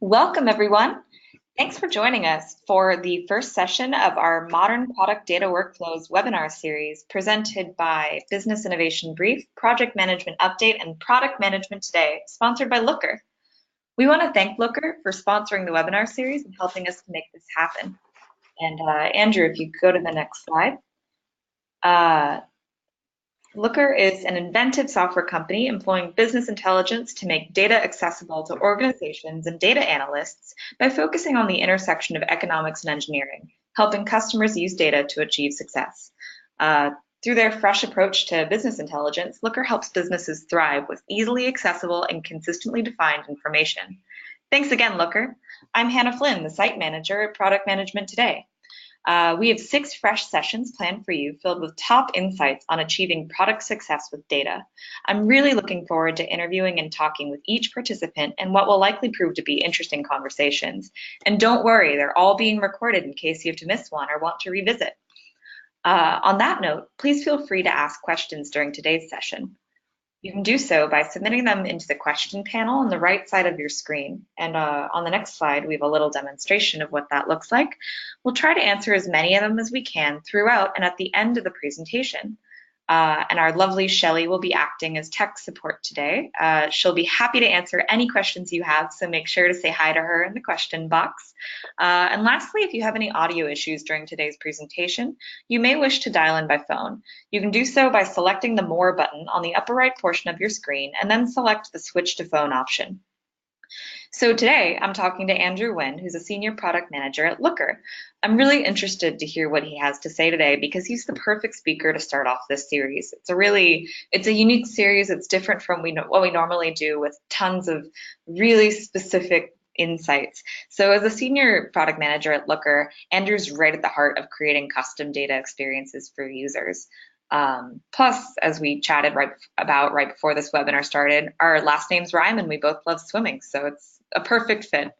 Welcome, everyone. Thanks for joining us for the first session of our Modern Product Data Workflows webinar series presented by Business Innovation Brief, Project Management Update, and Product Management Today, sponsored by Looker. We want to thank Looker for sponsoring the webinar series and helping us to make this happen. And Andrew, if you go to the next slide. Looker is an inventive software company employing business intelligence to make data accessible to organizations and data analysts by focusing on the intersection of economics and engineering, helping customers use data to achieve success. Through their fresh approach to business intelligence, Looker helps businesses thrive with easily accessible and consistently defined information. Thanks again, Looker. I'm Hannah Flynn, the site manager at Product Management Today. We have 6 fresh sessions planned for you filled with top insights on achieving product success with data. I'm really looking forward to interviewing and talking with each participant in what will likely prove to be interesting conversations. And don't worry, they're all being recorded in case you have to miss one or want to revisit. On that note, please feel free to ask questions during today's session. You can do so by submitting them into the question panel on the right side of your screen. And on the next slide, we have a little demonstration of what that looks like. We'll try to answer as many of them as we can throughout and at the end of the presentation. And our lovely Shelley will be acting as tech support today. She'll be happy to answer any questions you have, so make sure to say hi to her in the question box. And lastly, if you have any audio issues during today's presentation, you may wish to dial in by phone. You can do so by selecting the More button on the upper right portion of your screen and then select the Switch to Phone option. So today I'm talking to Andrew Wynn, who's a senior product manager at Looker. I'm really interested to hear what he has to say today because he's the perfect speaker to start off this series. It's a unique series. It's different from what we normally do with tons of really specific insights. So as a senior product manager at Looker, Andrew's right at the heart of creating custom data experiences for users. Plus, as we chatted right before this webinar started, our last names rhyme and we both love swimming, so it's a perfect fit.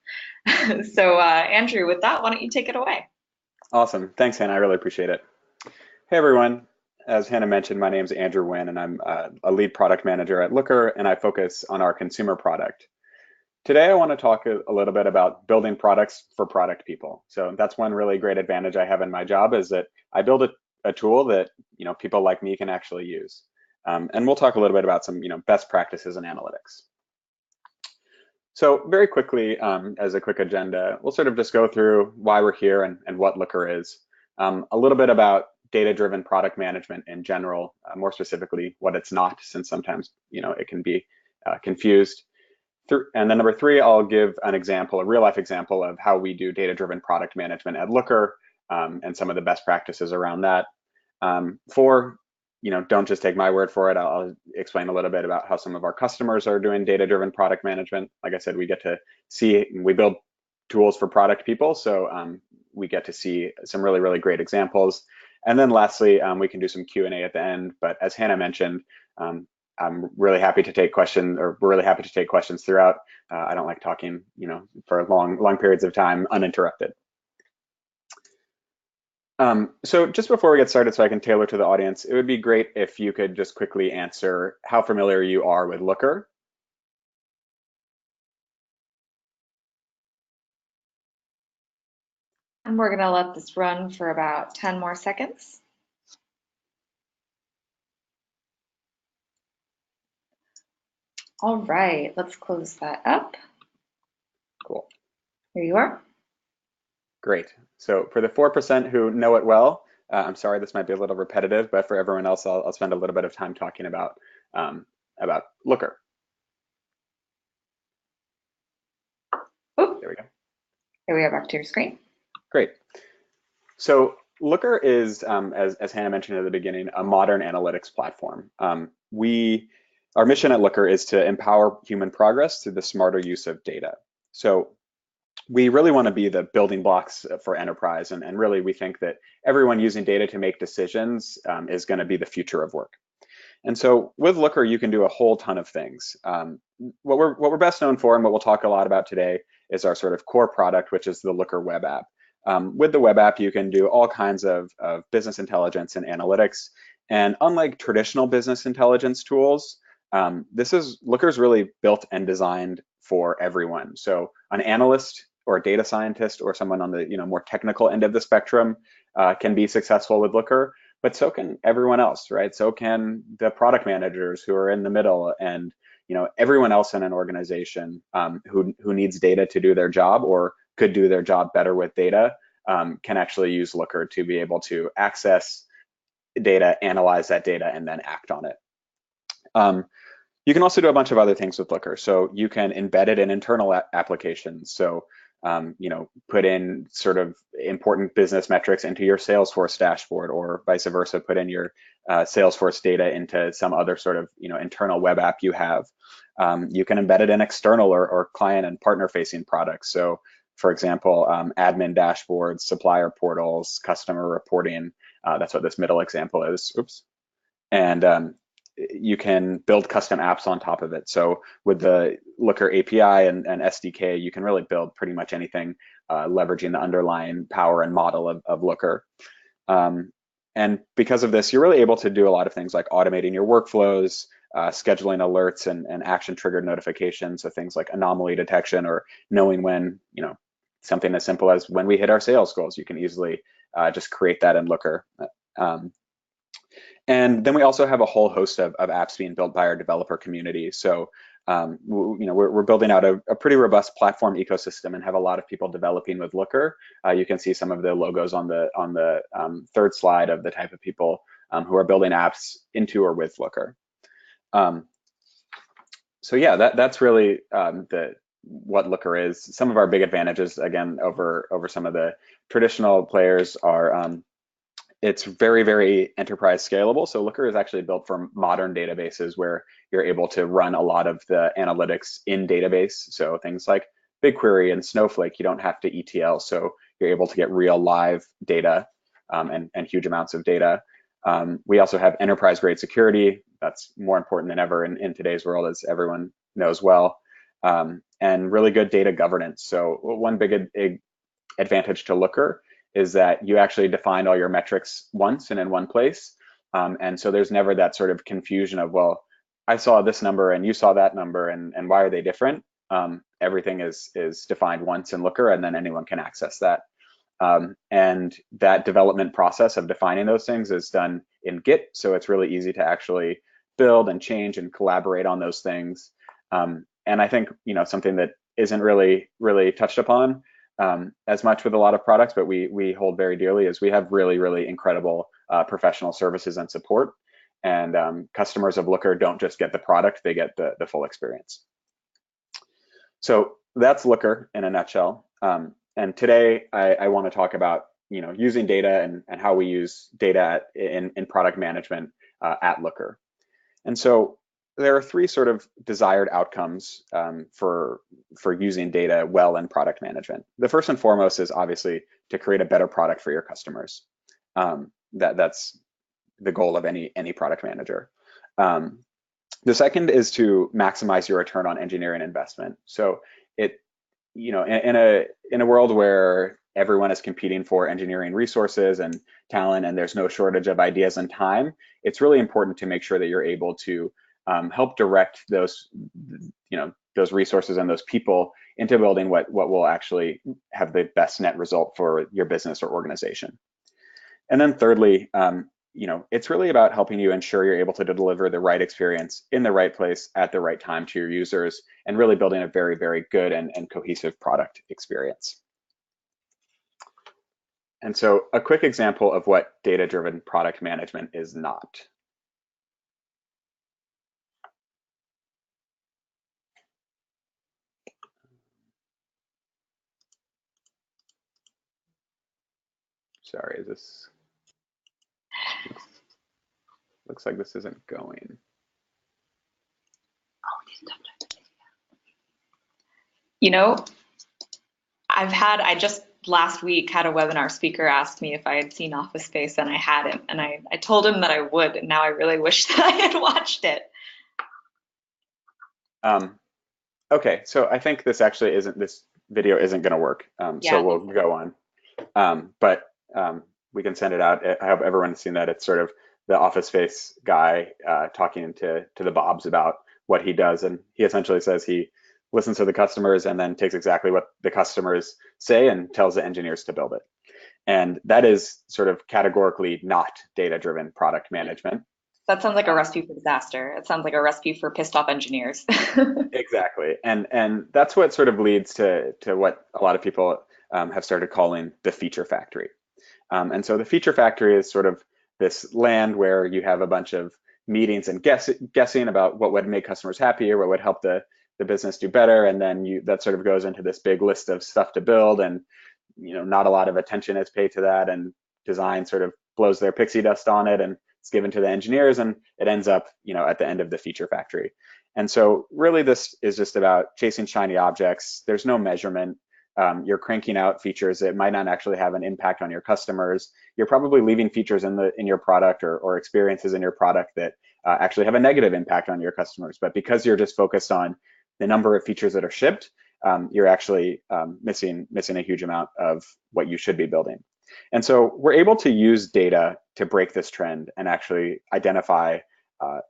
So Andrew, with that, why don't you take it away? Awesome. Thanks, Hannah. I really appreciate it. Hey, everyone. As Hannah mentioned, my name is Andrew Wynn, and I'm a lead product manager at Looker, and I focus on our consumer product. Today, I want to talk a little bit about building products for product people. So that's one really great advantage I have in my job is that I build a tool that people like me can actually use. And we'll talk a little bit about some best practices in analytics. So very quickly, as a quick agenda, we'll sort of just go through why we're here and what Looker is. A little bit about data-driven product management in general, more specifically what it's not, since sometimes it can be confused. And then number 3, I'll give an example, a real-life example of how we do data-driven product management at Looker and some of the best practices around that. 4, don't just take my word for it. I'll explain a little bit about how some of our customers are doing data-driven product management. Like I said, we get to see, we build tools for product people, so we get to see some really, really great examples. And then lastly, we can do some Q&A at the end. But as Hannah mentioned, I'm really happy to take questions, or we're really happy to take questions throughout. I don't like talking, for long periods of time uninterrupted. So just before we get started, so I can tailor to the audience, it would be great if you could just quickly answer how familiar you are with Looker. And we're going to let this run for about 10 more seconds. All right, let's close that up. Cool. Here you are. Great. So for the 4% who know it well, I'm sorry this might be a little repetitive, but for everyone else, I'll spend a little bit of time talking about Looker. Oh, there we go. Here we are, back to your screen. Great. So Looker is, as Hannah mentioned at the beginning, a modern analytics platform. Our mission at Looker is to empower human progress through the smarter use of data. So we really want to be the building blocks for enterprise, and really we think that everyone using data to make decisions is going to be the future of work. And so with Looker, you can do a whole ton of things. What we're best known for, and what we'll talk a lot about today, is our sort of core product, which is the Looker web app. With the web app, you can do all kinds of business intelligence and analytics. And unlike traditional business intelligence tools, Looker's really built and designed for everyone. So an analyst or a data scientist or someone on the more technical end of the spectrum can be successful with Looker, but so can everyone else, right? So can the product managers who are in the middle, and everyone else in an organization who needs data to do their job or could do their job better with data can actually use Looker to be able to access data, analyze that data, and then act on it. You can also do a bunch of other things with Looker. So you can embed it in internal applications. So put in sort of important business metrics into your Salesforce dashboard, or vice versa, put in your Salesforce data into some other sort of internal web app you have. You can embed it in external or client and partner facing products. So for example, admin dashboards, supplier portals, customer reporting. That's what this middle example is. Oops. And you can build custom apps on top of it. So with the Looker API and SDK, you can really build pretty much anything, leveraging the underlying power and model of Looker. And because of this, you're really able to do a lot of things like automating your workflows, scheduling alerts and action triggered notifications. So things like anomaly detection, or knowing when, something as simple as when we hit our sales goals, you can easily just create that in Looker. And then we also have a whole host of apps being built by our developer community. So we're building out a pretty robust platform ecosystem and have a lot of people developing with Looker. You can see some of the logos on the third slide of the type of people who are building apps into or with Looker. So yeah, that's really what Looker is. Some of our big advantages, again, over some of the traditional players are it's very, very enterprise scalable. So Looker is actually built for modern databases where you're able to run a lot of the analytics in database. So things like BigQuery and Snowflake, you don't have to ETL. So you're able to get real live data and huge amounts of data. We also have enterprise grade security. That's more important than ever in today's world, as everyone knows well. And really good data governance. So one big advantage to Looker is that you actually define all your metrics once and in one place. And so there's never that sort of confusion of, well, I saw this number and you saw that number, and why are they different? Everything is defined once in Looker, and then anyone can access that. And that development process of defining those things is done in Git. So it's really easy to actually build and change and collaborate on those things. And I think, something that isn't really touched upon as much with a lot of products, but we hold very dearly, is we have really incredible professional services and support. And customers of Looker don't just get the product, they get the full experience. So that's Looker in a nutshell. And today I want to talk about using data and how we use data in product management at Looker. And so there are three sort of desired outcomes for using data well in product management. The first and foremost is obviously to create a better product for your customers. That's the goal of any product manager. The second is to maximize your return on engineering investment. So in a world where everyone is competing for engineering resources and talent, and there's no shortage of ideas and time, it's really important to make sure that you're able to help direct those resources and those people into building what will actually have the best net result for your business or organization. And then thirdly, it's really about helping you ensure you're able to deliver the right experience in the right place at the right time to your users, and really building a very, very good and cohesive product experience. And so a quick example of what data-driven product management is not. Sorry, this looks like this isn't going. I just last week had a webinar speaker ask me if I had seen Office Space, and I hadn't, and I told him that I would, and now I really wish that I had watched it. Okay, so I think this video isn't going to work, so we'll go on. But we can send it out. I hope everyone's seen that. It's sort of the Office Space guy talking to the Bobs about what he does, and he essentially says he listens to the customers, and then takes exactly what the customers say and tells the engineers to build it. And that is sort of categorically not data-driven product management. That sounds like a recipe for disaster. It sounds like a recipe for pissed off engineers. Exactly, and that's what sort of leads to what a lot of people have started calling the feature factory. And so the feature factory is sort of this land where you have a bunch of meetings and guessing about what would make customers happy or what would help the business do better, and then that sort of goes into this big list of stuff to build, and not a lot of attention is paid to that, and design sort of blows their pixie dust on it, and it's given to the engineers, and it ends up at the end of the feature factory. And so really this is just about chasing shiny objects. There's no measurement. You're cranking out features that might not actually have an impact on your customers. You're probably leaving features in your product or experiences in your product that actually have a negative impact on your customers. But because you're just focused on the number of features that are shipped, you're actually missing a huge amount of what you should be building. And so we're able to use data to break this trend and actually identify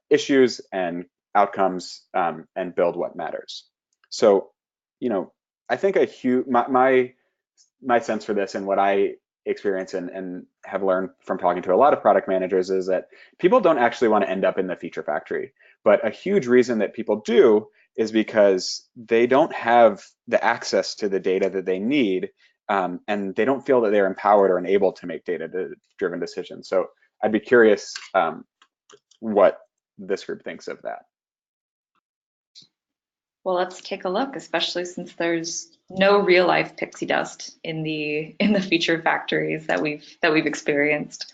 issues and outcomes and build what matters. So, I think my sense for this and what I experience and have learned from talking to a lot of product managers is that people don't actually want to end up in the feature factory. But a huge reason that people do is because they don't have the access to the data that they need, and they don't feel that they're empowered or enabled to make data-driven decisions. So I'd be curious what this group thinks of that. Well, let's take a look, especially since there's no real life pixie dust in the feature factories that we've experienced.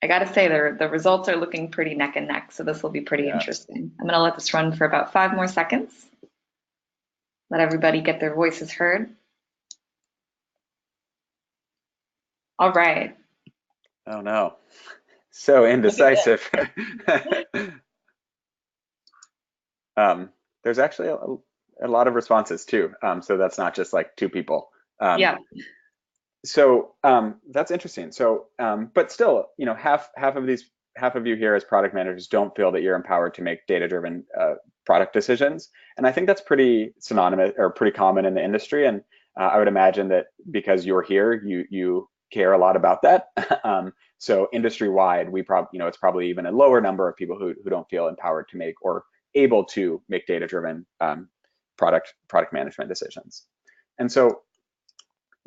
I gotta say, the results are looking pretty neck and neck, so this will be pretty interesting. I'm gonna let this run for about 5 more seconds. Let everybody get their voices heard. All right. Oh no, so indecisive. There's actually a lot of responses too. So that's not just like 2 people. Yeah. So that's interesting. So, but still, half of you here as product managers don't feel that you're empowered to make data-driven product decisions, and I think that's pretty synonymous or pretty common in the industry. And I would imagine that because you're here, you care a lot about that. So industry-wide, it's probably even a lower number of people who don't feel empowered to make or able to make data-driven product management decisions. And so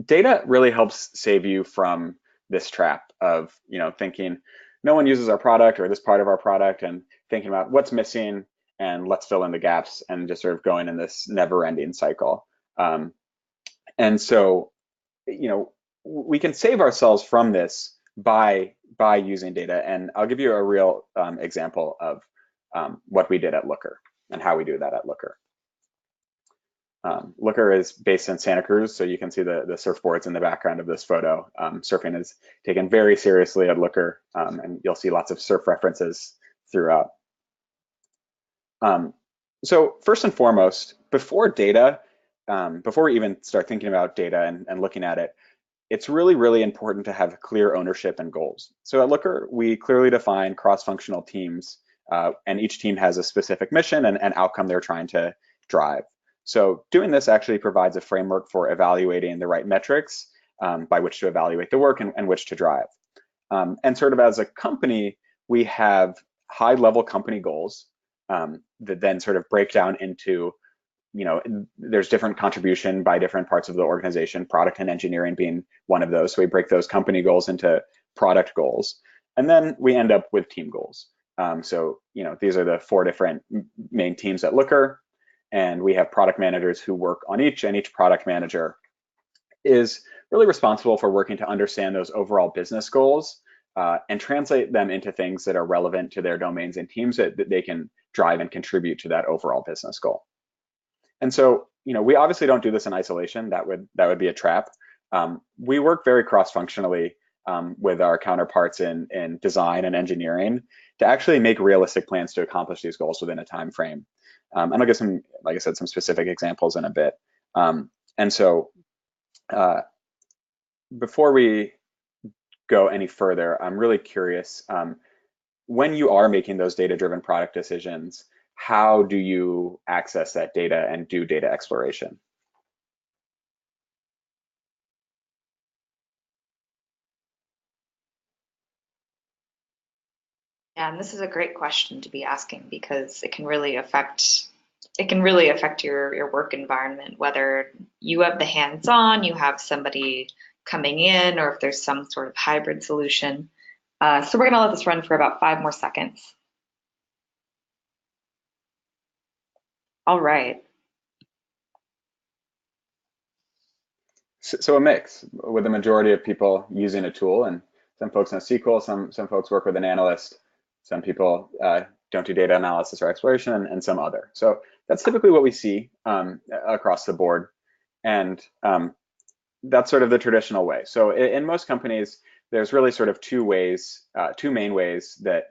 data really helps save you from this trap of thinking no one uses our product or this part of our product, and thinking about what's missing and let's fill in the gaps, and just sort of going in this never-ending cycle. And so we can save ourselves from this by using data. And I'll give you a real example of what we did at Looker and how we do that at Looker. Looker is based in Santa Cruz, so you can see the surfboards in the background of this photo. Surfing is taken very seriously at Looker, and you'll see lots of surf references throughout. So first and foremost, before we even start thinking about data and looking at it, it's really, really important to have clear ownership and goals. So at Looker, we clearly define cross-functional teams, and each team has a specific mission and outcome they're trying to drive. So doing this actually provides a framework for evaluating the right metrics by which to evaluate the work and which to drive. And sort of as a company, we have high-level company goals that then sort of break down into, there's different contribution by different parts of the organization, product and engineering being one of those. So we break those company goals into product goals. And then we end up with team goals. So these are the 4 different main teams at Looker. And we have product managers who work on each, and each product manager is really responsible for working to understand those overall business goals and translate them into things that are relevant to their domains and teams that they can drive and contribute to that overall business goal. And so, we obviously don't do this in isolation. That would be a trap. We work very cross-functionally with our counterparts in design and engineering to actually make realistic plans to accomplish these goals within a time frame. And I'll give some, like I said, some specific examples in a bit. And so before we go any further, I'm really curious, when you are making those data-driven product decisions, how do you access that data and do data exploration? Yeah, and this is a great question to be asking because it can really affect your work environment, whether you have the hands-on, you have somebody coming in, or if there's some sort of hybrid solution. So we're gonna let this run for about 5 more seconds. All right. So a mix, with the majority of people using a tool, and some folks know SQL, some folks work with an analyst, some people don't do data analysis or exploration, and some other. So that's typically what we see across the board, and that's sort of the traditional way. So in most companies, there's really sort of two main ways that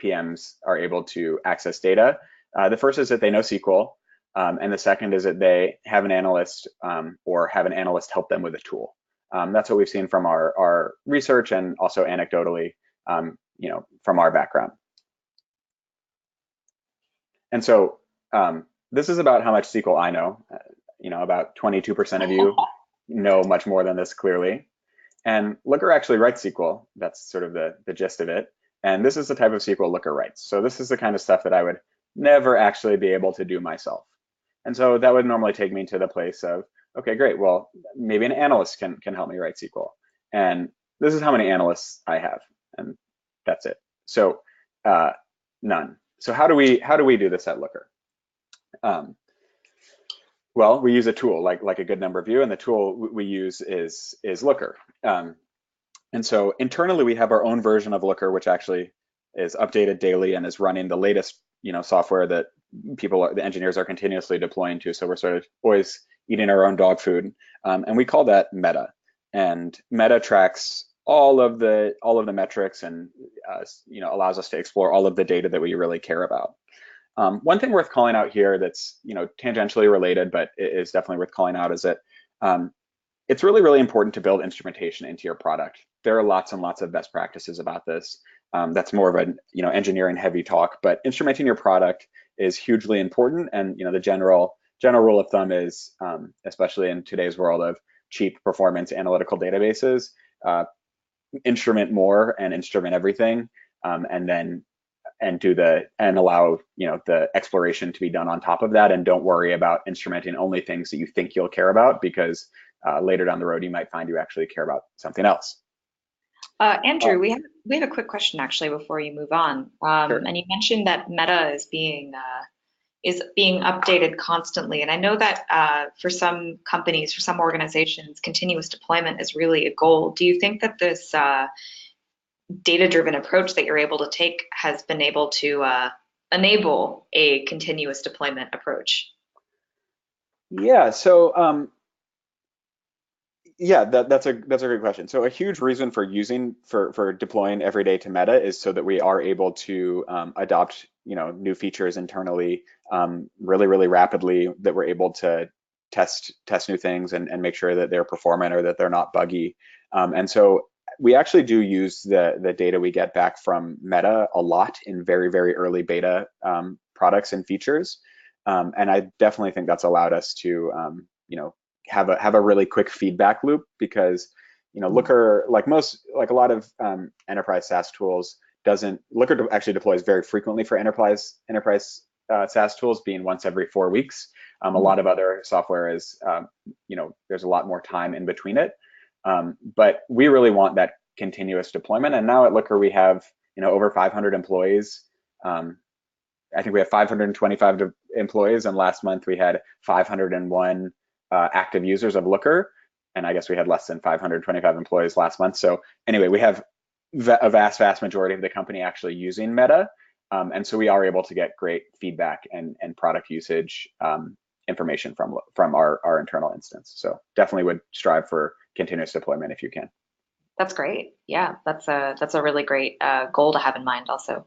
PMs are able to access data. The first is that they know SQL, and the second is that they have an analyst or have an analyst help them with a tool. That's what we've seen from our research and also anecdotally, from our background. And so this is about how much SQL I know. About 22% of you know much more than this clearly. And Looker actually writes SQL. That's sort of the gist of it. And this is the type of SQL Looker writes. So this is the kind of stuff that I would never actually be able to do myself. And so that would normally take me to the place of, okay, great. Well, maybe an analyst can help me write SQL. And this is how many analysts I have, and that's it. So none. So how do we do this at Looker? Well, we use a tool like a good number of you, and the tool we use is Looker. And so internally, we have our own version of Looker, which actually is updated daily and is running the latest, software that the engineers are continuously deploying to. So we're sort of always eating our own dog food, and we call that Meta. And Meta tracks all of the metrics and allows us to explore all of the data that we really care about. One thing worth calling out here that's tangentially related, but it is definitely worth calling out, is that it's really, really important to build instrumentation into your product. There are lots and lots of best practices about this. That's more of an engineering heavy talk, but instrumenting your product is hugely important. And the general rule of thumb is, especially in today's world of cheap performance analytical databases, instrument more and instrument everything, and allow the exploration to be done on top of that, and don't worry about instrumenting only things that you think you'll care about, because later down the road you might find you actually care about something else. Andrew, we have a quick question actually before you move on. Sure. And you mentioned that Meta is being updated constantly, and I know that for some companies, for some organizations, continuous deployment is really a goal. Do you think that this data-driven approach that you're able to take has been able to enable a continuous deployment approach? Yeah. So yeah, that's a great question. So a huge reason for deploying every day to Meta is so that we are able to adopt new features internally really, really rapidly, that we're able to test new things and make sure that they're performant or that they're not buggy. And so we actually do use the data we get back from Meta a lot in very, very early beta products and features. And I definitely think that's allowed us to have a really quick feedback loop, because Looker, like a lot of enterprise SaaS tools, Looker actually deploys very frequently for enterprise SaaS tools, being once every 4 weeks. A lot of other software is there's a lot more time in between it. But we really want that continuous deployment. And now at Looker, we have over 500 employees. I think we have 525 employees, and last month we had 501 active users of Looker. And I guess we had less than 525 employees last month. So anyway, we have a vast majority of the company actually using Meta. And so we are able to get great feedback and product usage information from our internal instance. So definitely would strive for continuous deployment if you can. That's great. Yeah, that's a really great goal to have in mind also.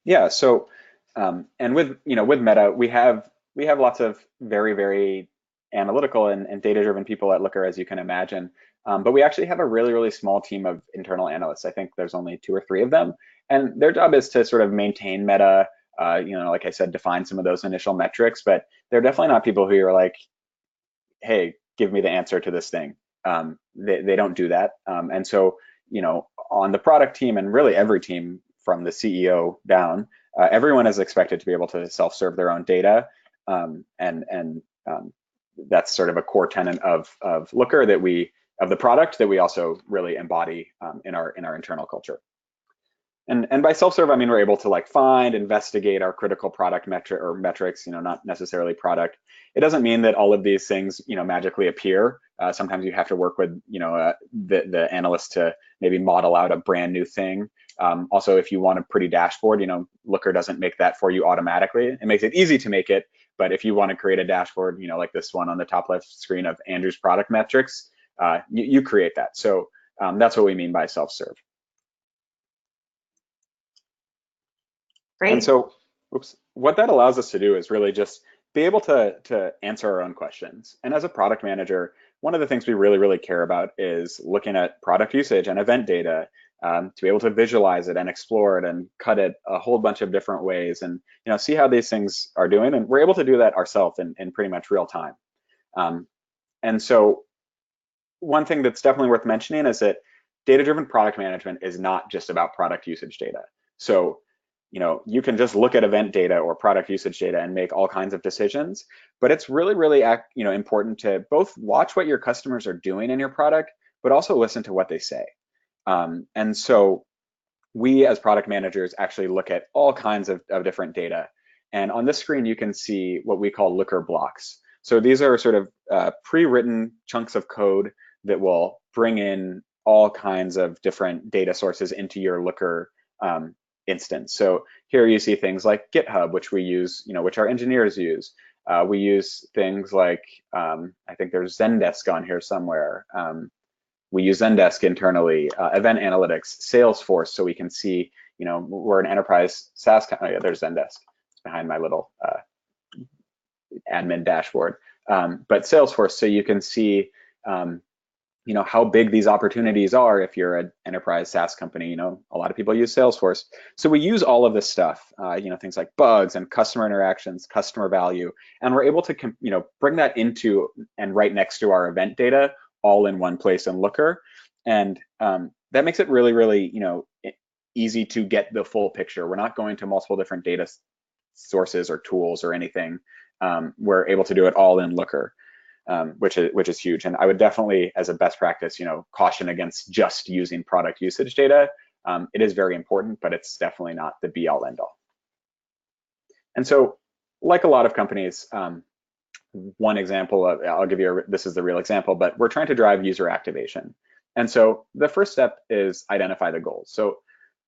Yeah. So and with Meta, we have lots of very, very analytical and data-driven people at Looker, as you can imagine. But we actually have a really, really small team of internal analysts. I think there's only 2 or 3 of them, and their job is to sort of maintain meta, like I said, define some of those initial metrics, but they're definitely not people who are like, hey, give me the answer to this thing. They don't do that. And so, on the product team and really every team from the CEO down, everyone is expected to be able to self-serve their own data. And that's sort of a core tenet of Looker of the product that we also really embody in our internal culture. And by self-serve, I mean we're able to like find, investigate our critical product metrics, not necessarily product. It doesn't mean that all of these things, magically appear. Sometimes you have to work with, the analyst to maybe model out a brand new thing. Also, if you want a pretty dashboard, Looker doesn't make that for you automatically. It makes it easy to make it, but if you want to create a dashboard, like this one on the top left screen of Andrew's product metrics, you create that. So that's what we mean by self-serve. Great. And so, what that allows us to do is really just be able to answer our own questions. And as a product manager, one of the things we really, really care about is looking at product usage and event data to be able to visualize it and explore it and cut it a whole bunch of different ways and see how these things are doing. And we're able to do that ourselves in pretty much real time. And so one thing that's definitely worth mentioning is that data-driven product management is not just about product usage data. So you can just look at event data or product usage data and make all kinds of decisions, but it's really, really important to both watch what your customers are doing in your product, but also listen to what they say. And so we as product managers actually look at all kinds of different data. And on this screen, you can see what we call Looker blocks. So these are sort of pre-written chunks of code that will bring in all kinds of different data sources into your Looker instance. So here you see things like GitHub, which we use, which our engineers use. We use things like, I think there's Zendesk on here somewhere. We use Zendesk internally, event analytics, Salesforce, so we can see, we're an enterprise SaaS company. Oh, yeah, there's Zendesk. It's behind my little admin dashboard. But Salesforce, so you can see, how big these opportunities are if you're an enterprise SaaS company. A lot of people use Salesforce. So we use all of this stuff, things like bugs and customer interactions, customer value, and we're able to, bring that into and right next to our event data all in one place in Looker. And that makes it really, really, easy to get the full picture. We're not going to multiple different data sources or tools or anything. We're able to do it all in Looker. Which is huge. And I would definitely, as a best practice, caution against just using product usage data. It is very important, but it's definitely not the be all end all. And so, like a lot of companies, one example I'll give you, this is the real example, but we're trying to drive user activation. And so the first step is identify the goals. So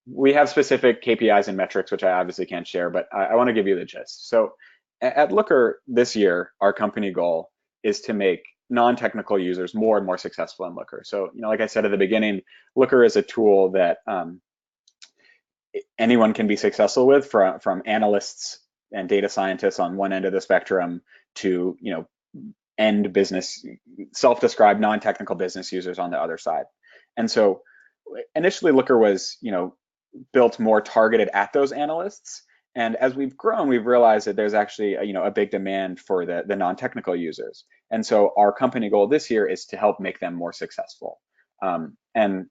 we have specific KPIs and metrics, which I obviously can't share, but I want to give you the gist. So at Looker this year, our company goal is to make non-technical users more and more successful in Looker. So, like I said at the beginning, Looker is a tool that anyone can be successful with, from analysts and data scientists on one end of the spectrum to, end business, self-described non-technical business users on the other side. And so initially Looker was, built more targeted at those analysts. And as we've grown, we've realized that there's actually a big demand for the non-technical users. And so our company goal this year is to help make them more successful. And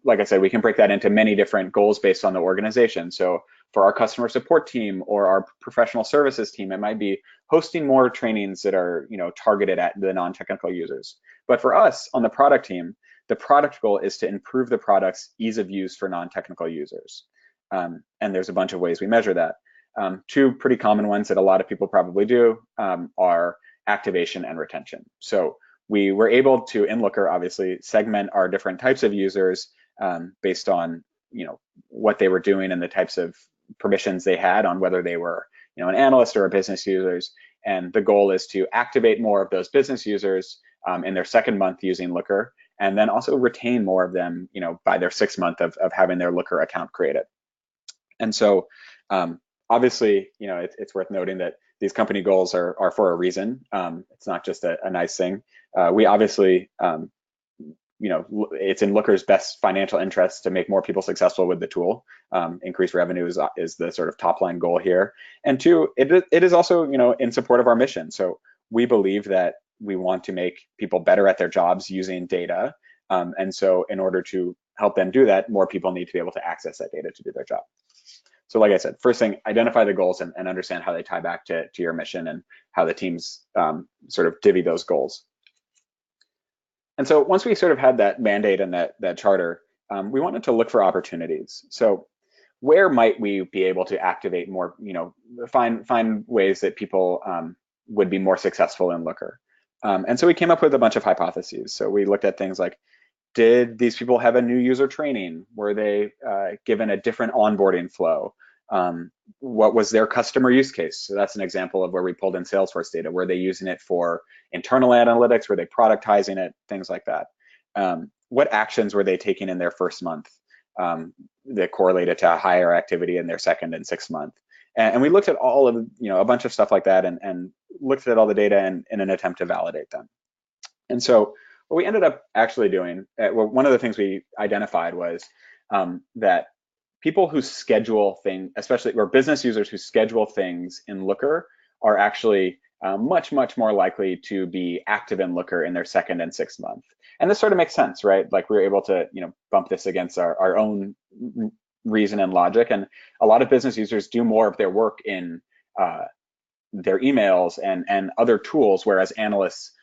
like I said, we can break that into many different goals based on the organization. So for our customer support team or our professional services team, it might be hosting more trainings that are targeted at the non-technical users. But for us on the product team, the product goal is to improve the product's ease of use for non-technical users. And there's a bunch of ways we measure that. Two pretty common ones that a lot of people probably do are activation and retention. So we were able to, in Looker, obviously segment our different types of users based on what they were doing and the types of permissions they had on whether they were an analyst or a business users. And the goal is to activate more of those business users in their second month using Looker, and then also retain more of them by their 6th month of having their Looker account created. And so obviously, it's worth noting that these company goals are for a reason. It's not just a nice thing. We obviously it's in Looker's best financial interest to make more people successful with the tool. Increased revenue is the sort of top line goal here. And two, it is also, in support of our mission. So we believe that we want to make people better at their jobs using data. And so in order to help them do that, more people need to be able to access that data to do their job. So like I said, first thing, identify the goals and understand how they tie back to your mission and how the teams sort of divvy those goals. And so once we sort of had that mandate and that charter, we wanted to look for opportunities. So where might we be able to activate more, find ways that people would be more successful in Looker? And so we came up with a bunch of hypotheses. So we looked at things like, did these people have a new user training? Were they given a different onboarding flow? What was their customer use case? So that's an example of where we pulled in Salesforce data. Were they using it for internal analytics? Were they productizing it? Things like that. What actions were they taking in their first month that correlated to higher activity in their second and sixth month? And we looked at all of, a bunch of stuff like that and looked at all the data in an attempt to validate them. And so what we ended up actually doing, one of the things we identified was that people who schedule things, especially or business users who schedule things in Looker, are actually much more likely to be active in Looker in their second and sixth month. And this sort of makes sense, right? Like we were able to, bump this against our own reason and logic. And a lot of business users do more of their work in their emails and other tools, whereas analysts,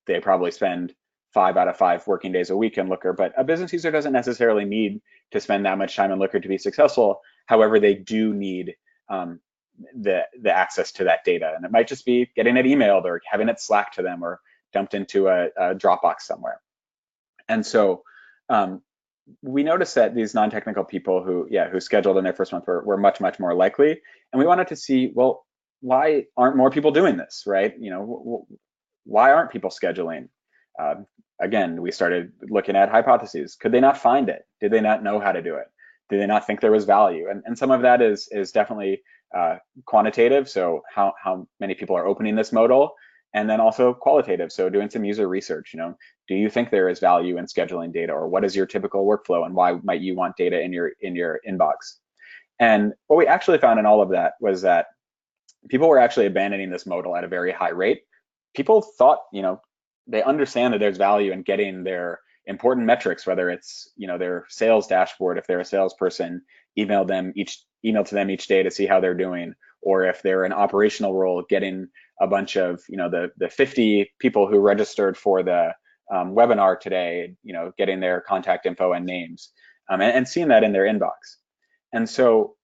they probably spend 5 out of 5 working days a week in Looker, but a business user doesn't necessarily need to spend that much time in Looker to be successful. However, they do need the access to that data. And it might just be getting it emailed or having it Slack to them or dumped into a Dropbox somewhere. And so we noticed that these non-technical people who scheduled in their first month were much more likely. And we wanted to see, well, why aren't more people doing this, right? Why aren't people scheduling? Again, we started looking at hypotheses. Could they not find it? Did they not know how to do it? Did they not think there was value? And some of that is definitely quantitative. So how many people are opening this modal, and then also qualitative. So doing some user research. Do you think there is value in scheduling data, or what is your typical workflow, and why might you want data in your inbox? And what we actually found in all of that was that people were actually abandoning this modal at a very high rate. People thought, they understand that there's value in getting their important metrics, whether it's, their sales dashboard, if they're a salesperson, email to them each day to see how they're doing, or if they're an operational role, getting a bunch of, the 50 people who registered for the webinar today, getting their contact info and names, and seeing that in their inbox. And so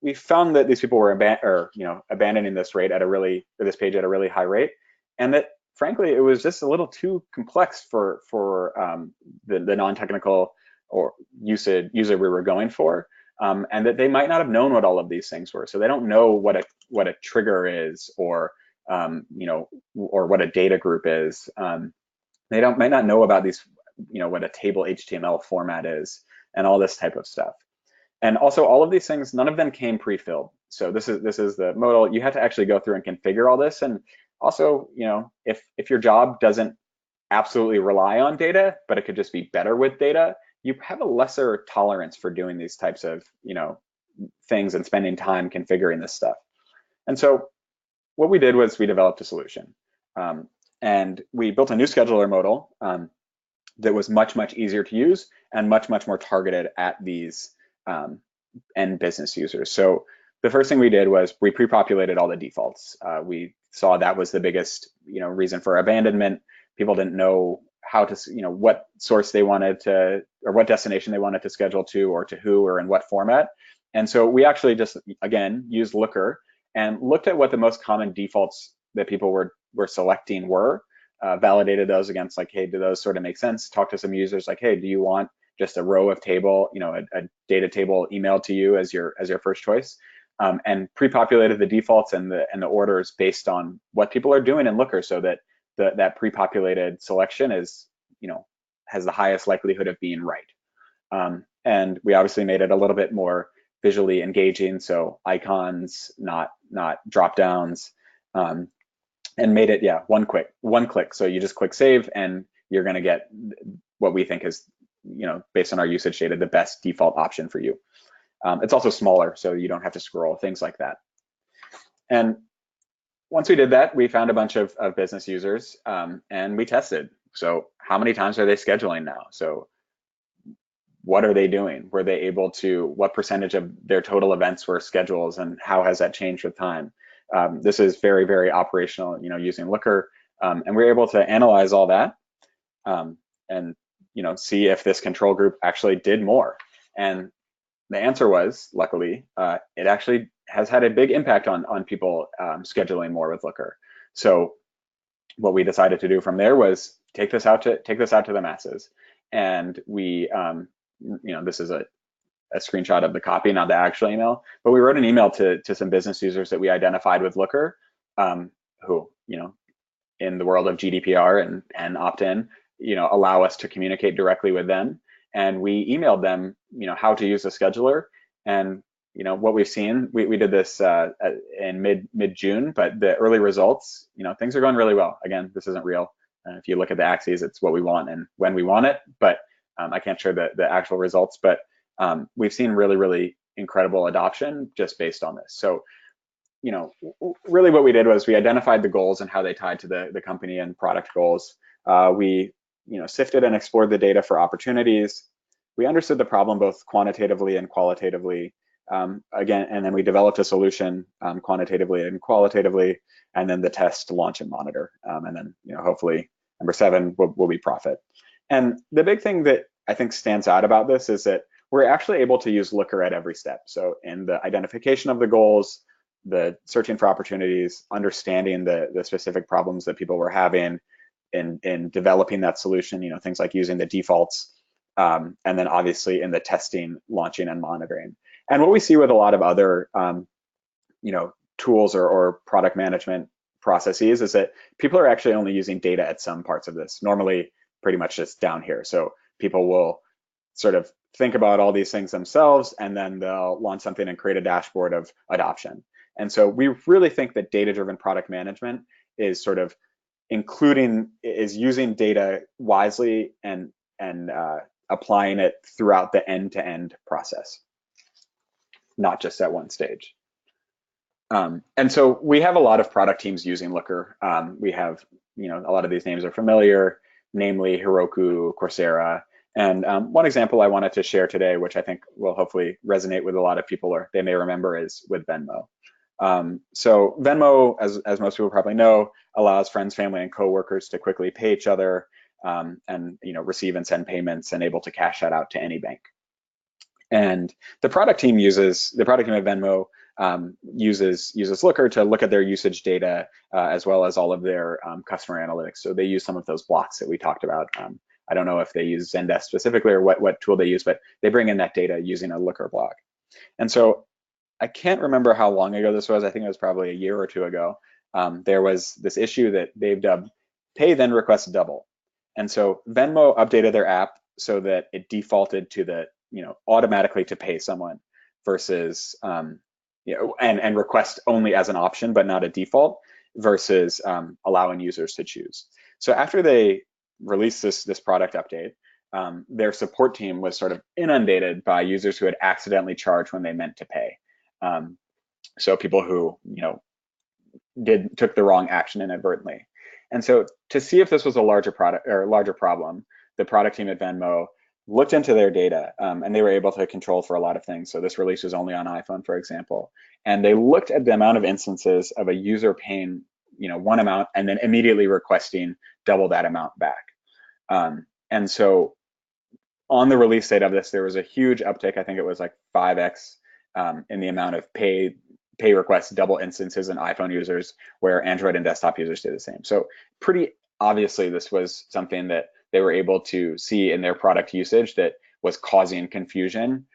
we found that these people were abandoning this page at a really high rate, and that frankly it was just a little too complex for the non-technical or user we were going for, and that they might not have known what all of these things were. So they don't know what a trigger is, or or what a data group is. They might not know about these, what a table HTML format is, and all this type of stuff. And also all of these things, none of them came pre-filled. So this is the modal. You had to actually go through and configure all this. And also, if your job doesn't absolutely rely on data, but it could just be better with data, you have a lesser tolerance for doing these types of, things and spending time configuring this stuff. And so what we did was we developed a solution. And we built a new scheduler modal that was much easier to use and much more targeted at these end business users. So the first thing we did was we pre-populated all the defaults. We saw that was the biggest, reason for abandonment. People didn't know how to, what source they wanted to, or what destination they wanted to schedule to, or to who, or in what format. And so we actually just, again, used Looker and looked at what the most common defaults that people were selecting were, validated those against like, hey, do those sort of make sense? Talk to some users like, hey, do you want just a row of table, a data table emailed to you as your first choice, and pre-populated the defaults and the orders based on what people are doing in Looker, so that that pre-populated selection is, has the highest likelihood of being right. And we obviously made it a little bit more visually engaging, so icons, not drop downs, and made it one click. So you just click save and you're going to get what we think is, based on our usage data, the best default option for you. It's also smaller, so you don't have to scroll, things like that. And once we did that, we found a bunch of business users, and we tested. So how many times are they scheduling now? So what are they doing? Were they able to, what percentage of their total events were schedules, and how has that changed with time? This is very, very operational, using Looker. And we're able to analyze all that, and see if this control group actually did more. And the answer was, luckily, it actually has had a big impact on people scheduling more with Looker. So what we decided to do from there was take this out to the masses. And we, this is a screenshot of the copy, not the actual email, but we wrote an email to some business users that we identified with Looker, who, in the world of GDPR and opt-in, allow us to communicate directly with them. And we emailed them, how to use the scheduler. And what we've seen, we did this in mid-June, but the early results, things are going really well. Again, this isn't real. If you look at the axes, it's what we want and when we want it, but I can't share the actual results. But we've seen really, really incredible adoption just based on this. So, really what we did was we identified the goals and how they tied to the company and product goals. We sifted and explored the data for opportunities. We understood the problem both quantitatively and qualitatively. Again, and then we developed a solution quantitatively and qualitatively, and then the test, launch, and monitor. And then, hopefully, number 7 will be profit. And the big thing that I think stands out about this is that we're actually able to use Looker at every step. So in the identification of the goals, the searching for opportunities, understanding the specific problems that people were having, in developing that solution, things like using the defaults, and then obviously in the testing, launching, and monitoring. And what we see with a lot of other, tools or product management processes is that people are actually only using data at some parts of this, normally pretty much just down here. So people will sort of think about all these things themselves, and then they'll launch something and create a dashboard of adoption. And so we really think that data-driven product management is sort of using data wisely and applying it throughout the end-to-end process, not just at one stage. And so we have a lot of product teams using Looker. We have, a lot of these names are familiar, namely Heroku, Coursera. And one example I wanted to share today, which I think will hopefully resonate with a lot of people, or they may remember, is with Venmo. So Venmo, as most people probably know, allows friends, family, and coworkers to quickly pay each other, and receive and send payments, and able to cash that out to any bank. And the product team of Venmo uses Looker to look at their usage data, as well as all of their customer analytics. So they use some of those blocks that we talked about. I don't know if they use Zendesk specifically or what tool they use, but they bring in that data using a Looker block. And so I can't remember how long ago this was. I think it was probably a year or two ago. There was this issue that they've dubbed pay then request double. And so Venmo updated their app so that it defaulted to the, automatically to pay someone versus, and request only as an option, but not a default, versus allowing users to choose. So after they released this product update, their support team was sort of inundated by users who had accidentally charged when they meant to pay. So people who, took the wrong action inadvertently. And so to see if this was a larger problem, the product team at Venmo looked into their data, and they were able to control for a lot of things. So this release was only on iPhone, for example, and they looked at the amount of instances of a user paying, one amount and then immediately requesting double that amount back. And so on the release date of this, there was a huge uptick. I think it was like 5x in the amount of pay requests, double instances in iPhone users, where Android and desktop users did the same. So pretty obviously, this was something that they were able to see in their product usage that was causing confusion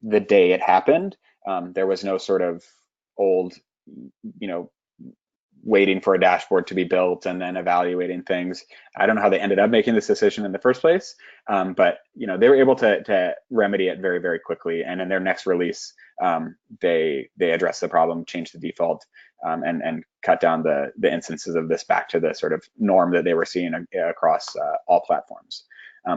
the day it happened. There was no sort of old, waiting for a dashboard to be built and then evaluating things. I don't know how they ended up making this decision in the first place, but they were able to remedy it very, very quickly. And in their next release, they addressed the problem, changed the default, and cut down the instances of this back to the sort of norm that they were seeing across all platforms.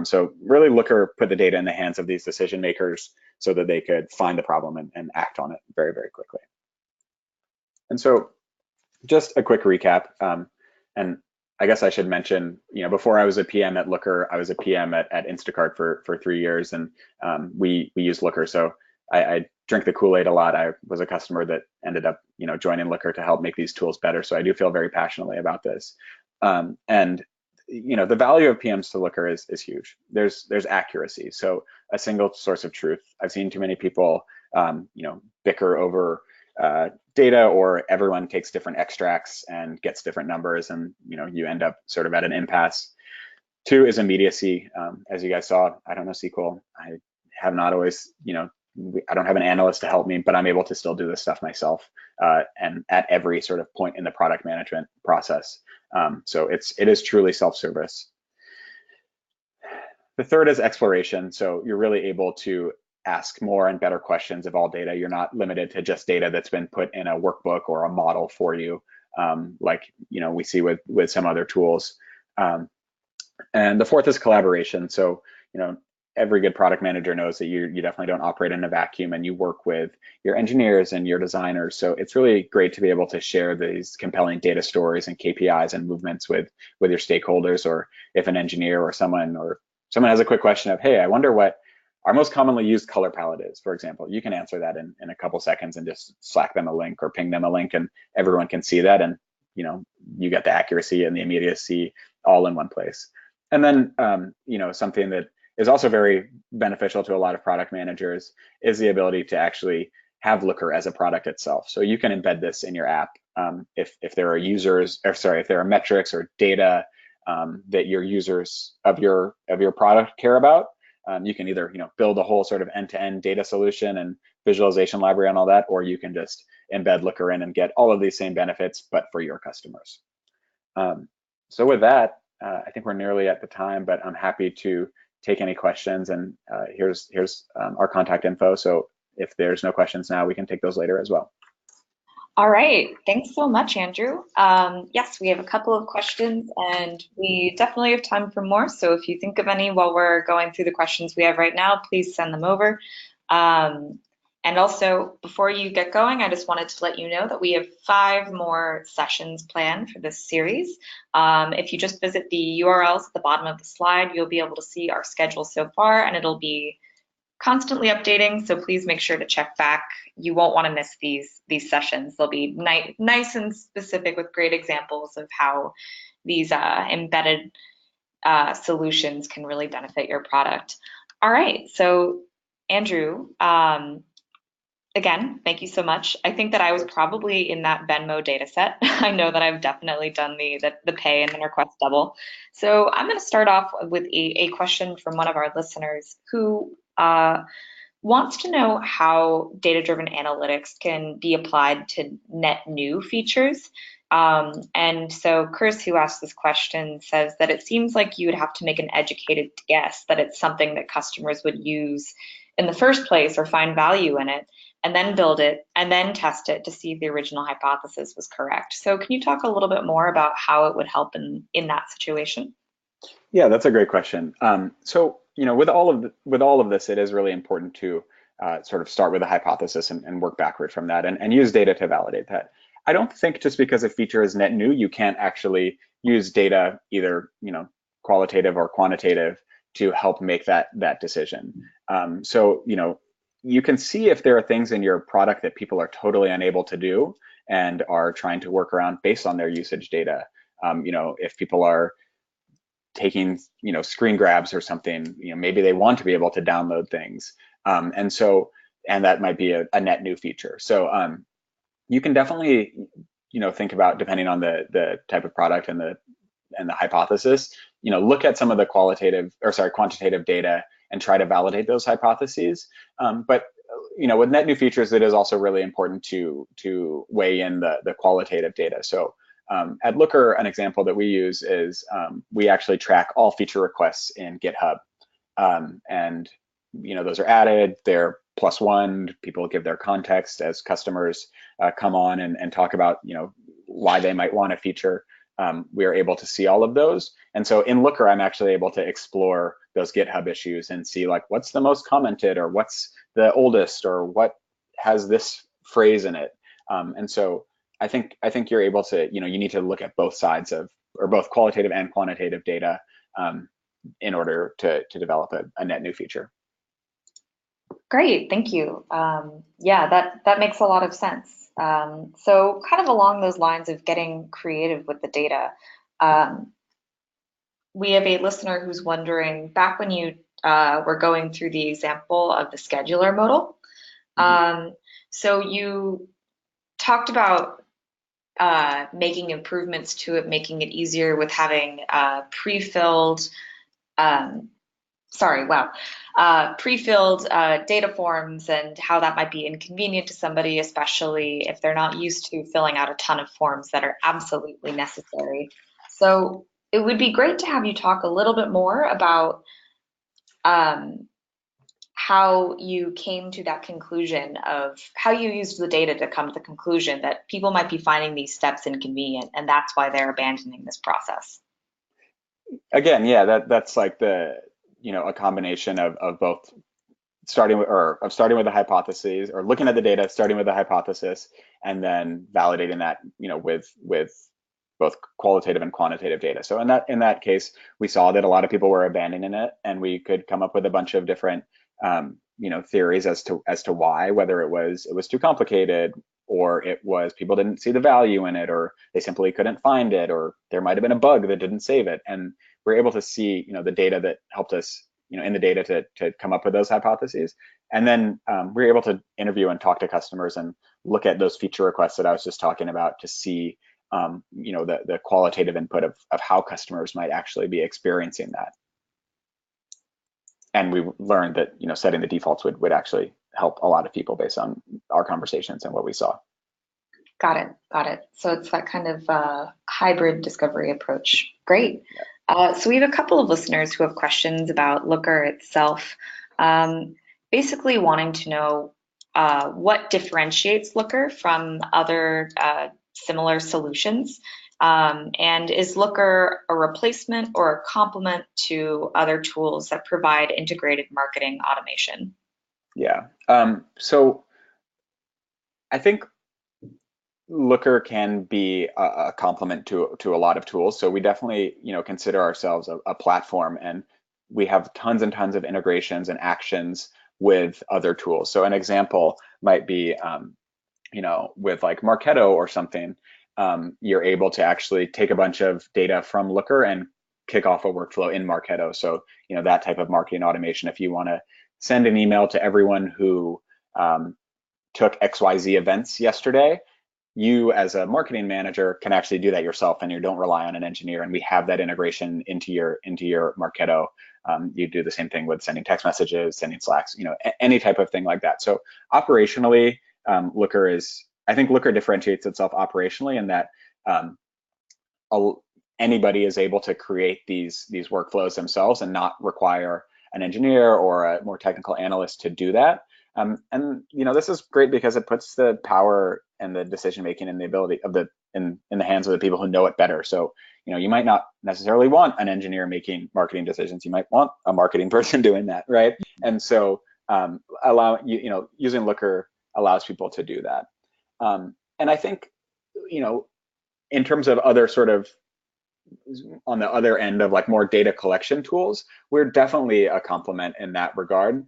So really, Looker put the data in the hands of these decision makers so that they could find the problem and act on it very, very quickly. And so just a quick recap, and I guess I should mention, before I was a PM at Looker, I was a PM at Instacart for 3 years, and we used Looker. So I drink the Kool-Aid a lot. I was a customer that ended up, joining Looker to help make these tools better. So I do feel very passionately about this. And the value of PMs to Looker is huge. There's accuracy. So a single source of truth. I've seen too many people, bicker over data, or everyone takes different extracts and gets different numbers, and you end up sort of at an impasse. 2 is immediacy. As you guys saw, I don't know SQL. I have not always, I don't have an analyst to help me, but I'm able to still do this stuff myself, and at every sort of point in the product management process. So it is truly self-service. The 3rd is exploration. So you're really able to ask more and better questions of all data. You're not limited to just data that's been put in a workbook or a model for you, like we see with some other tools. And the 4th is collaboration. So every good product manager knows that you definitely don't operate in a vacuum, and you work with your engineers and your designers. So it's really great to be able to share these compelling data stories and KPIs and movements with your stakeholders, or if an engineer or someone has a quick question of, hey, I wonder what our most commonly used color palette is, for example. You can answer that in a couple seconds and just Slack them a link or ping them a link, and everyone can see that, and you get the accuracy and the immediacy all in one place. And then something that is also very beneficial to a lot of product managers is the ability to actually have Looker as a product itself. So you can embed this in your app. If there are if there are metrics or data that your users of your product care about, you can either build a whole sort of end-to-end data solution and visualization library and all that, or you can just embed Looker in and get all of these same benefits, but for your customers. So with that, I think we're nearly at the time, but I'm happy to take any questions, and here's our contact info. So if there's no questions now, we can take those later as well. All right, thanks so much, Andrew. Yes, we have a couple of questions, and we definitely have time for more. So if you think of any while we're going through the questions we have right now, please send them over. And also, before you get going, I just wanted to let you know that we have 5 more sessions planned for this series. If you just visit the URLs at the bottom of the slide, you'll be able to see our schedule so far, and it'll be constantly updating, so please make sure to check back. You won't want to miss these sessions. They'll be nice and specific with great examples of how these embedded solutions can really benefit your product. All right, so Andrew, again, thank you so much. I think that I was probably in that Venmo data set. I know that I've definitely done the pay and then request double. So I'm going to start off with a question from one of our listeners who wants to know how data-driven analytics can be applied to net new features. And so Chris, who asked this question, says that it seems like you would have to make an educated guess that it's something that customers would use in the first place or find value in it, and then build it and then test it to see if the original hypothesis was correct. So can you talk a little bit more about how it would help in that situation? Yeah, that's a great question. So with all of this, it is really important to sort of start with a hypothesis and work backward from that, and use data to validate that. I don't think just because a feature is net new, you can't actually use data, either qualitative or quantitative, to help make that decision. So you can see if there are things in your product that people are totally unable to do and are trying to work around based on their usage data. If people are taking screen grabs or something, maybe they want to be able to download things, and that might be a net new feature. So you can definitely think about, depending on the type of product and the hypothesis, look at some of the quantitative data and try to validate those hypotheses. But with net new features, it is also really important to weigh in the qualitative data. So At Looker, an example that we use is we actually track all feature requests in GitHub. And those are added, they're +1, people give their context as customers come on and talk about why they might want a feature. We are able to see all of those. And so in Looker, I'm actually able to explore those GitHub issues and see like what's the most commented, or what's the oldest, or what has this phrase in it. And so I think you're able to, you need to look at both sides of, or both qualitative and quantitative data in order to develop a net new feature. Great, thank you. Yeah, that makes a lot of sense. So kind of along those lines of getting creative with the data, we have a listener who's wondering, back when you were going through the example of the scheduler modal, so you talked about making improvements to it, making it easier with having pre-filled data forms, and how that might be inconvenient to somebody, especially if they're not used to filling out a ton of forms that are absolutely necessary. So it would be great to have you talk a little bit more about how you came to that conclusion, of how you used the data to come to the conclusion that people might be finding these steps inconvenient, and that's why they're abandoning this process. Again, yeah, that's like a combination of both starting with the hypotheses, or looking at the data, starting with the hypothesis, and then validating that with both qualitative and quantitative data. So in that case, we saw that a lot of people were abandoning it, and we could come up with a bunch of different theories as to why, whether it was too complicated, or it was people didn't see the value in it, or they simply couldn't find it, or there might have been a bug that didn't save it. And we're able to see the data that helped us in the data to come up with those hypotheses. And then we're able to interview and talk to customers and look at those feature requests that I was just talking about to see the qualitative input of how customers might actually be experiencing that. And we learned that setting the defaults would actually help a lot of people based on our conversations and what we saw. Got it. So it's that kind of hybrid discovery approach. Great. So we have a couple of listeners who have questions about Looker itself, basically wanting to know what differentiates Looker from other similar solutions. And is Looker a replacement or a complement to other tools that provide integrated marketing automation? Yeah. So I think Looker can be a complement to a lot of tools. So we definitely consider ourselves a platform, and we have tons and tons of integrations and actions with other tools. So an example might be with like Marketo or something. You're able to actually take a bunch of data from Looker and kick off a workflow in Marketo. So that type of marketing automation. If you want to send an email to everyone who took XYZ events yesterday, you as a marketing manager can actually do that yourself, and you don't rely on an engineer. And we have that integration into your Marketo. You do the same thing with sending text messages, sending Slacks, any type of thing like that. So operationally, I think Looker differentiates itself operationally in that anybody is able to create these workflows themselves and not require an engineer or a more technical analyst to do that. And this is great because it puts the power and the decision making and the ability of in the hands of the people who know it better. So you might not necessarily want an engineer making marketing decisions. You might want a marketing person doing that, right? And so using Looker allows people to do that. And I think in terms of other sort of on the other end of like more data collection tools, we're definitely a complement in that regard.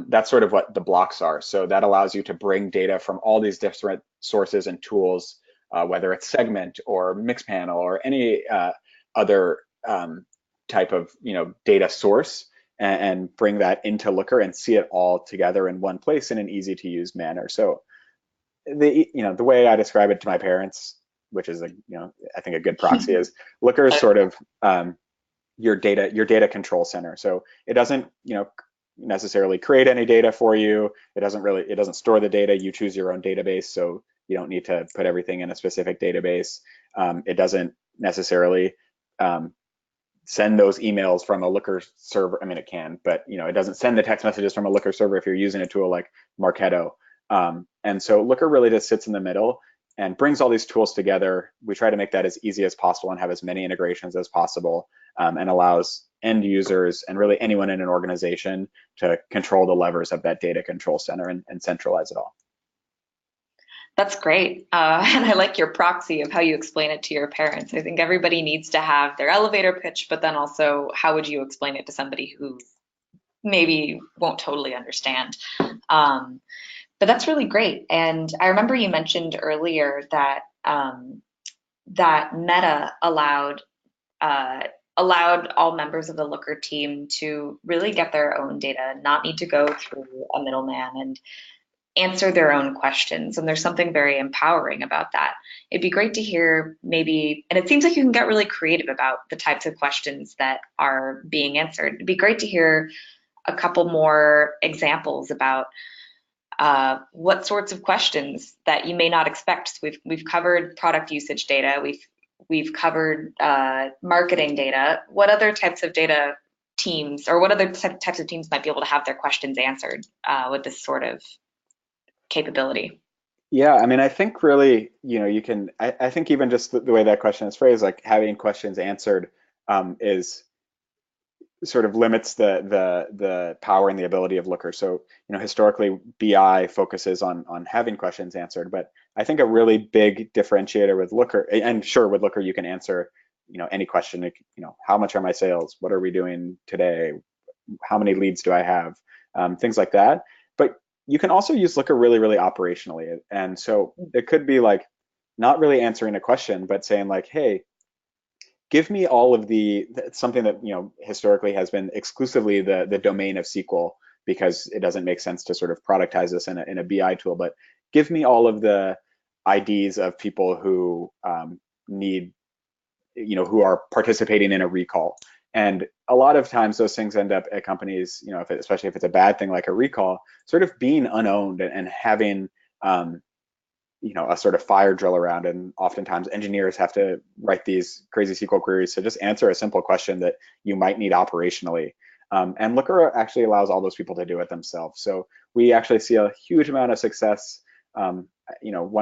That's sort of what the blocks are. So that allows you to bring data from all these different sources and tools, whether it's Segment or Mixpanel or any other type of data source, and bring that into Looker and see it all together in one place in an easy to use manner. So the way I describe it to my parents, which is I think a good proxy, is Looker is sort of your data control center. So it doesn't necessarily create any data for you. It doesn't store the data. You choose your own database. So You don't need to put everything in a specific database. It doesn't necessarily send those emails from a Looker server. I mean, it can, but it doesn't send the text messages from a Looker server if you're using a tool like Marketo. And so Looker really just sits in the middle and brings all these tools together. We try to make that as easy as possible and have as many integrations as possible, and allows end users and really anyone in an organization to control the levers of that data control center and centralize it all. That's great. And I like your proxy of how you explain it to your parents. I think everybody needs to have their elevator pitch, but then also how would you explain it to somebody who maybe won't totally understand? But that's really great. And I remember you mentioned earlier that that Meta allowed all members of the Looker team to really get their own data, not need to go through a middleman and answer their own questions. And there's something very empowering about that. It'd be great to hear maybe, and it seems like you can get really creative about the types of questions that are being answered. It'd be great to hear a couple more examples about what sorts of questions that you may not expect. So we've covered product usage data. We've covered marketing data. What other types of data teams, or what other types of teams might be able to have their questions answered with this sort of capability? Yeah, I mean, I think really, you can, I think even just the way that question is phrased, like having questions answered, is sort of limits the power and the ability of Looker. So, historically BI focuses on having questions answered, but I think a really big differentiator with Looker, and sure, with Looker you can answer, any question, how much are my sales? What are we doing today? How many leads do I have? Things like that. But you can also use Looker really, really operationally. And so it could be like not really answering a question, but saying like, hey, give me all of something that historically has been exclusively the domain of SQL, because it doesn't make sense to sort of productize this in a BI tool, but give me all of the IDs of people who need, who are participating in a recall. And a lot of times those things end up at companies, especially if it's a bad thing like a recall, sort of being unowned and having a sort of fire drill around, and oftentimes engineers have to write these crazy SQL queries to just answer a simple question that you might need operationally. And Looker actually allows all those people to do it themselves. So we actually see a huge amount of success. One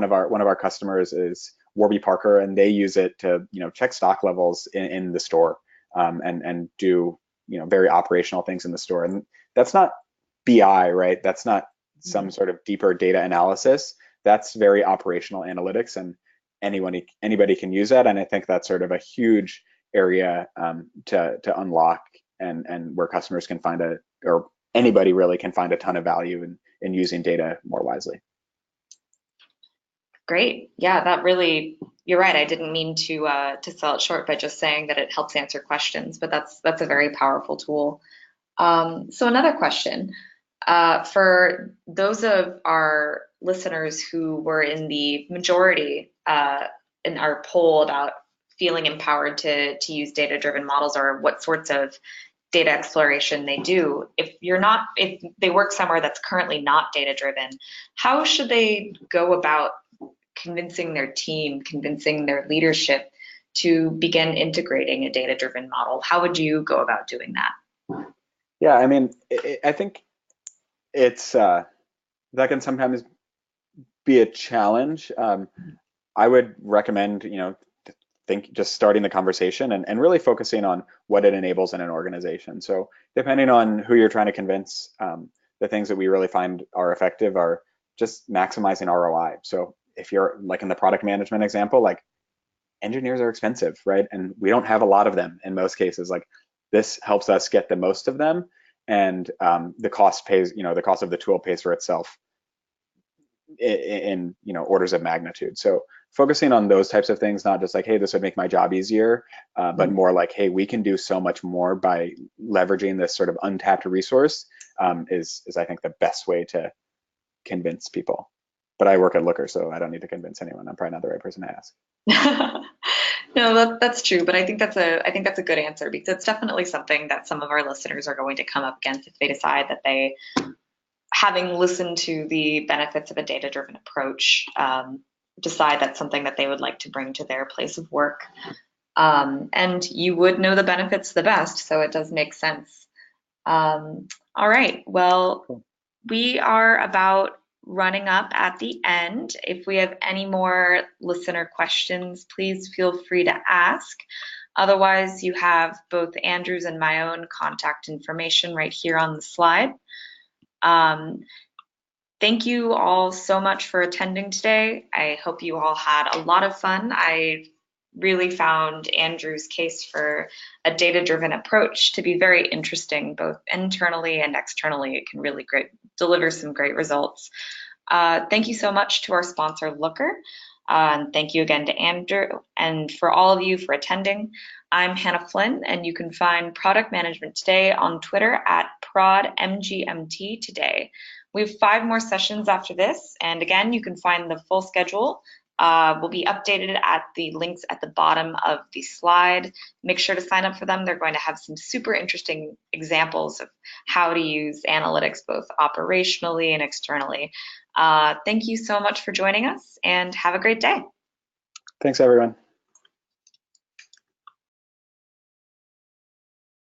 of our customers is Warby Parker, and they use it to check stock levels in the store, and do very operational things in the store. And that's not BI, right? That's not some sort of deeper data analysis. That's very operational analytics, and anybody can use that. And I think that's sort of a huge area to unlock, and where customers can find or anybody really can find a ton of value in using data more wisely. Great. Yeah, that really, you're right. I didn't mean to sell it short by just saying that it helps answer questions, but that's a very powerful tool. So another question, for those of our listeners who were in the majority in our poll about feeling empowered to use data-driven models, or what sorts of data exploration they do, if they work somewhere that's currently not data-driven, how should they go about convincing their team, convincing their leadership to begin integrating a data-driven model? How would you go about doing that? Yeah, I mean, I think it's that can sometimes be a challenge. I would recommend, just starting the conversation and really focusing on what it enables in an organization. So depending on who you're trying to convince, the things that we really find are effective are just maximizing ROI. So if you're like in the product management example, like engineers are expensive, right? And we don't have a lot of them in most cases. Like this helps us get the most of them, and the cost of the tool pays for itself in orders of magnitude. So focusing on those types of things, not just like, hey, this would make my job easier, but more like, hey, we can do so much more by leveraging this sort of untapped resource, is I think the best way to convince people. But I work at Looker, so I don't need to convince anyone. I'm probably not the right person to ask. No, that's true, but I think that's a good answer, because it's definitely something that some of our listeners are going to come up against if they decide that they, having listened to the benefits of a data-driven approach, decide that's something that they would like to bring to their place of work. And you would know the benefits the best, so it does make sense. All right, well, Cool. we are about running up at the end. If we have any more listener questions, please feel free to ask. Otherwise, you have both Andrew's and my own contact information right here on the slide. Thank you all so much for attending today. I hope you all had a lot of fun. I really found Andrew's case for a data-driven approach to be very interesting, both internally and externally. It can really deliver some great results. Thank you so much to our sponsor, Looker. And thank you again to Andrew, and for all of you for attending. I'm Hannah Flynn, and you can find Product Management Today on Twitter at ProdMGMT Today. We have 5 more sessions after this, and again, you can find the full schedule will be updated at the links at the bottom of the slide. Make sure to sign up for them. They're going to have some super interesting examples of how to use analytics both operationally and externally. Thank you so much for joining us, and have a great day. Thanks, everyone.